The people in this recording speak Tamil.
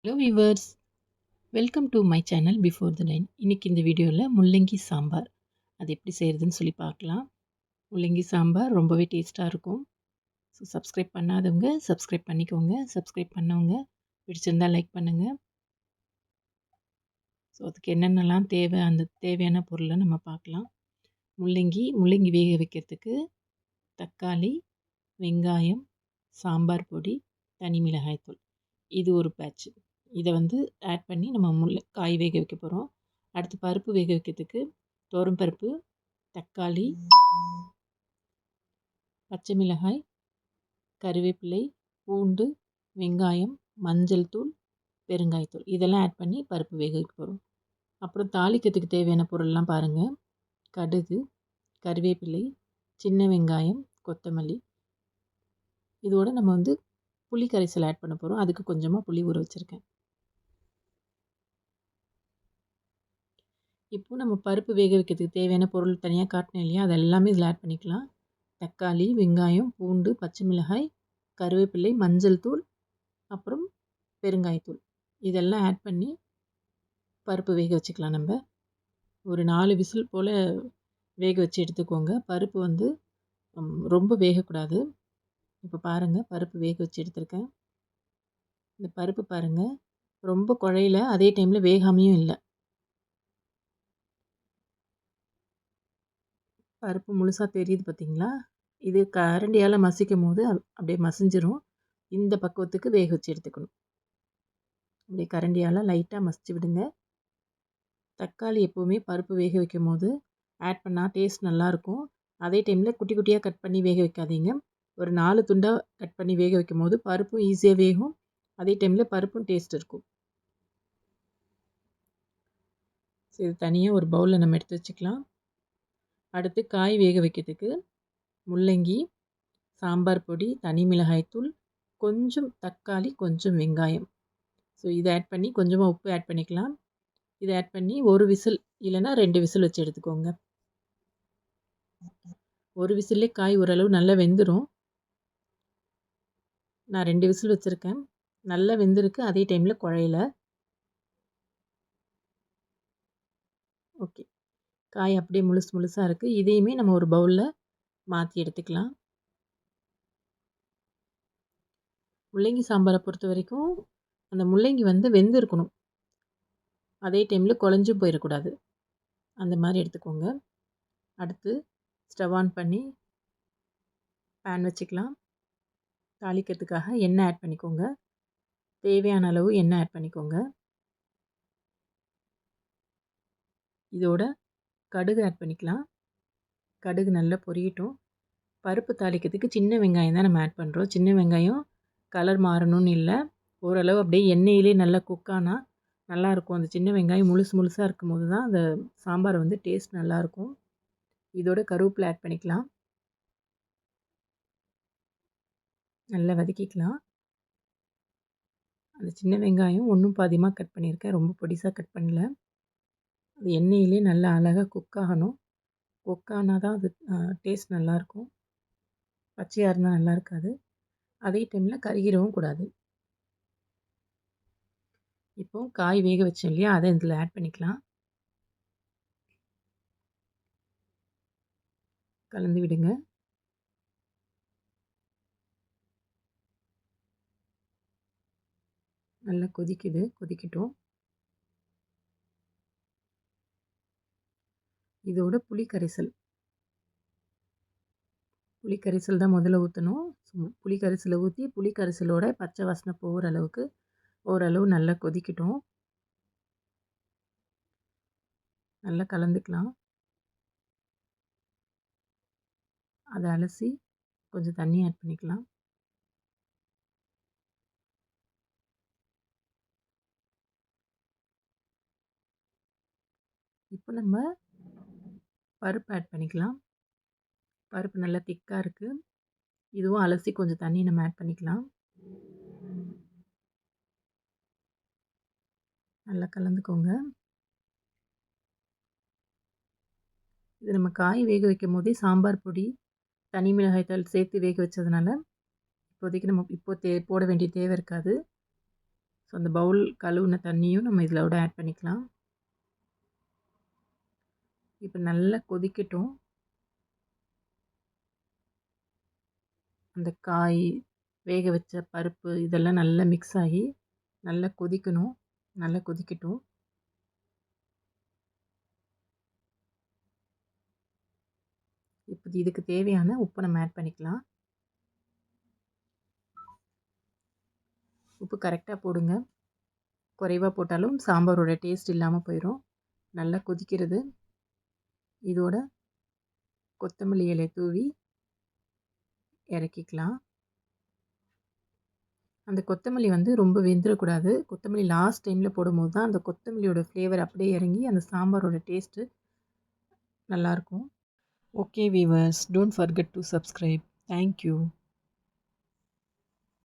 Hello viewers, welcome to my channel before the line. இன்றைக்கி இந்த வீடியோவில் முள்ளங்கி சாம்பார் அது எப்படி செய்கிறதுன்னு சொல்லி பார்க்கலாம். முள்ளங்கி சாம்பார் ரொம்பவே டேஸ்ட்டாக இருக்கும். ஸோ சப்ஸ்கிரைப் பண்ணாதவங்க சப்ஸ்கிரைப் பண்ணிக்கோங்க. சப்ஸ்கிரைப் பண்ணவங்க பிடிச்சிருந்தால் லைக் பண்ணுங்கள். ஸோ அதுக்கு என்னென்னலாம் தேவை, அந்த தேவையான பொருளை நம்ம பார்க்கலாம். முள்ளங்கி வேக வைக்கிறதுக்கு தக்காளி, வெங்காயம், சாம்பார் பொடி, தனி மிளகாய்த்தூள், இது ஒரு பேட்ச். இதை ஆட் பண்ணி நம்ம காய் வேக வைக்க போகிறோம். அடுத்து பருப்பு வேக வைக்கிறதுக்கு பருப்பு, தக்காளி, பச்சை மிளகாய், கருவேப்பிலை, பூண்டு, வெங்காயம், மஞ்சள் தூள், பெருங்காயத்தூள், இதெல்லாம் ஆட் பண்ணி பருப்பு வேக வைக்க போகிறோம். அப்புறம் தாளிக்கிறதுக்கு தேவையான பொருள்லாம் பாருங்கள். கடுகு, கருவேப்பிலை, சின்ன வெங்காயம், கொத்தமல்லி. இதோடு நம்ம புளி கரைசல் ஆட் பண்ண போகிறோம். அதுக்கு கொஞ்சமாக புளி ஊற வச்சுருக்கேன். இப்போ நம்ம பருப்பு வேக வைக்கிறதுக்கு தேவையான பொருள் தனியாக காட்டினேன் இல்லையா, அது எல்லாமே இதில் ஆட் பண்ணிக்கலாம். தக்காளி, வெங்காயம், பூண்டு, பச்சை மிளகாய், கருவேப்பிலை, மஞ்சள் தூள், அப்புறம் பெருங்காயத்தூள், இதெல்லாம் ஆட் பண்ணி பருப்பு வேக வச்சுக்கலாம். நம்ம ஒரு 4 விசில் போல் வேக வச்சு எடுத்துக்கோங்க. பருப்பு ரொம்ப வேகக்கூடாது. இப்போ பாருங்கள், பருப்பு வேக வச்சு எடுத்துருக்கேன். இந்த பருப்பு பாருங்கள், ரொம்ப குழையில, அதே டைமில் வேகாமையும் இல்லை. பருப்பு முழுசாக தெரியுது பார்த்திங்களா? இது கரண்டியால் மசிக்கும் போது அப்படியே மசிஞ்சிரும். இந்த பக்குவத்துக்கு வேக வச்சு எடுத்துக்கணும். அப்படியே கரண்டியால் லைட்டாக மசிச்சு விடுங்க. தக்காளி எப்போவுமே பருப்பு வேக வைக்கும் போது ஆட் பண்ணால் டேஸ்ட் நல்லாயிருக்கும். அதே டைமில் குட்டி குட்டியாக கட் பண்ணி வேக வைக்காதீங்க. ஒரு 4 துண்டாக கட் பண்ணி வேக வைக்கும் போது பருப்பும் ஈஸியாக வேகும். அதே டைமில் பருப்பும் டேஸ்ட் இருக்கும். இது தனியாக ஒரு பவுலில் நம்ம எடுத்து வச்சுக்கலாம். அடுத்து காய் வேக வைக்கிறதுக்கு முள்ளங்கி, சாம்பார் பொடி, தனி மிளகாய்த்தூள், கொஞ்சம் தக்காளி, கொஞ்சம் வெங்காயம். ஸோ இதை ஆட் பண்ணி கொஞ்சமாக உப்பு ஆட் பண்ணிக்கலாம். இதை ஆட் பண்ணி ஒரு விசில் இல்லைன்னா 2 விசில் வச்சு எடுத்துக்கோங்க. ஒரு விசிலே காய் ஓரளவு நல்லா வெந்துடும். நான் 2 விசில் வச்சுருக்கேன். நல்லா வெந்திருக்கு, அதே டைமில் குழையில. ஓகே, காய் அப்படியே முழுசாக இருக்குது. இதையுமே நம்ம ஒரு பவுலில் மாற்றி எடுத்துக்கலாம். முள்ளங்கி சாம்பாரை பொறுத்த வரைக்கும் அந்த முள்ளங்கி வெந்திருக்கணும். அதே டைமில் குழஞ்சும் போயிடக்கூடாது. அந்த மாதிரி எடுத்துக்கோங்க. அடுத்து ஸ்டவ் ஆன் பண்ணி பேன் வச்சுக்கலாம். தாளிக்கிறதுக்காக எண்ணெய் ஆட் பண்ணிக்கோங்க. தேவையான அளவு எண்ணெய் ஆட் பண்ணிக்கோங்க. இதோட கடுகு ஆட் பண்ணிக்கலாம். கடுகு நல்லா பொரியட்டும். பருப்பு தாளிக்கிறதுக்கு சின்ன வெங்காயம் தான் நம்ம ஆட் பண்ணுறோம். சின்ன வெங்காயம் கலர் மாறணும்னு இல்லை, ஓரளவு அப்படியே எண்ணெயிலே நல்லா குக்கானா நல்லாயிருக்கும். அந்த சின்ன வெங்காயம் முழுசாக இருக்கும்போது தான் அந்த சாம்பார் டேஸ்ட் நல்லாயிருக்கும். இதோட கருவேப்பிலை ஆட் பண்ணிக்கலாம். நல்லா வதக்கிக்கலாம். அந்த சின்ன வெங்காயம் ஒன்றும் பாதியமாக கட் பண்ணியிருக்கேன், ரொம்ப பொடிசாக கட் பண்ணல. அது எண்ணெயிலே நல்லா அழகாக குக் ஆகணும். குக் ஆனால் தான் அது டேஸ்ட் நல்லாயிருக்கும். பச்சையாக இருந்தால் நல்லா இருக்காது. அதே டைமில் கருகிடவும் கூடாது. இப்போ காய் வேக வச்சோம் இல்லையா, அதை இதில் ஆட் பண்ணிக்கலாம். கலந்து விடுங்க. நல்லா கொதிக்குது, கொதிக்கட்டும். இதோட புளி கரைசல் தான் முதல்ல ஊற்றணும். புளி கரைசலை ஊற்றி புளி கரைசலோட பச்சை வாசனை போகிற அளவுக்கு ஓரளவு நல்லா கொதிக்கட்டும். நல்லா கலந்துக்கலாம். அதை அலசி கொஞ்சம் தண்ணி ஆட் பண்ணிக்கலாம். இப்போ நம்ம பருப்பு ஆட் பண்ணிக்கலாம். பருப்பு நல்லா திக்காக இருக்குது. இதுவும் அலசி கொஞ்சம் தண்ணி நம்ம ஆட் பண்ணிக்கலாம். நல்லா கலந்துக்கோங்க. இது நம்ம காய் வேக வைக்கும் போதே சாம்பார் பொடி, தனி மிளகாய்த்தூள் சேர்த்து வேக வச்சதுனால இப்போதைக்கு நம்ம போட வேண்டிய தேவை இருக்காது. ஸோ அந்த பவுல் கழுவுன தண்ணியும் நம்ம இதோட ஆட் பண்ணிக்கலாம். இப்போ நல்லா கொதிக்கட்டும். அந்த காய், வேக வச்ச பருப்பு இதெல்லாம் நல்லா மிக்ஸ் ஆகி நல்லா கொதிக்கணும். நல்லா கொதிக்கட்டும். இப்போ இதுக்கு தேவையான உப்பை நம்ம ஆட் பண்ணிக்கலாம். உப்பு கரெக்டாக போடுங்க. குறைவாக போட்டாலும் சாம்பாரோட டேஸ்ட் இல்லாமல் போயிடும். நல்லா கொதிக்கிறது. இதோட கொத்தமல்லி இலை தூவி இறக்கிக்கலாம். அந்த கொத்தமல்லி வந்து ரொம்ப வெந்துடக்கூடாது. கொத்தமல்லி லாஸ்ட் டைமில் போடும்போது தான் அந்த கொத்தமல்லியோட ஃப்ளேவர் அப்படியே இறங்கி அந்த சாம்பாரோட டேஸ்ட்டு நல்லாயிருக்கும். Okay viewers, don't forget to subscribe. Thank you.